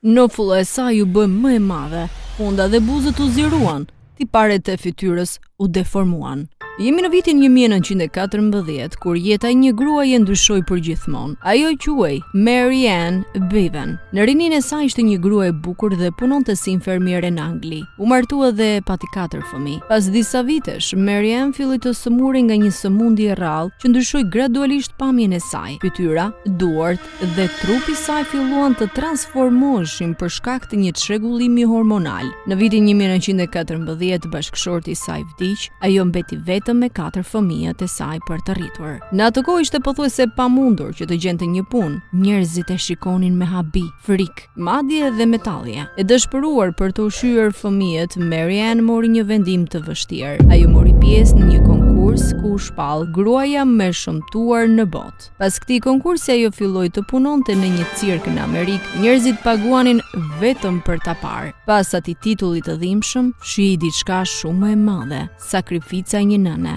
Nofulla e saj u bë më e madhe, funda dhe buzët u ziruan, tiparet e fytyrës u deformuan. Jemi në vitin 1914, kur jeta e një gruaje ndryshoi përgjithmonë. Ajo quhej Mary Ann Bevan. Në rinin e saj ishte një grua e bukur dhe punonte si infermiere në Angli. U martua dhe pati 4 fëmijë. Pas disa vitesh, Mary Ann filloi të sëmurej nga një sëmundje e rrallë që ndryshoi gradualisht pamjen e saj. Fytyra, duart dhe trupi i saj filluan të transformoheshin për shkak të një çrregullimi hormonal. Në vitin 1914, bashkëshorti i saj vdiq, ajo mbeti vetëm me 4 fëmijët e saj për të rritur. Në atë kohë ishte pothuajse pamundur që të gjente një punë. Njerëzit e shikonin me habi, frikë, madje edhe me tallje. E dëshpëruar për të ushqyer fëmijët, Mary Ann mori një vendim të vështirë. Ajo mori pjesë në një konkurs ku u shpall gruaja më e shëmtuar në botë. Pas këtij konkursi ajo filloi të punonte në një cirk në Amerikë. Njerëzit paguanin vetëm për ta parë. Pas atij titulli të dhimbshëm, shihej diçka shumë e madhe, sakrifica e një nëne.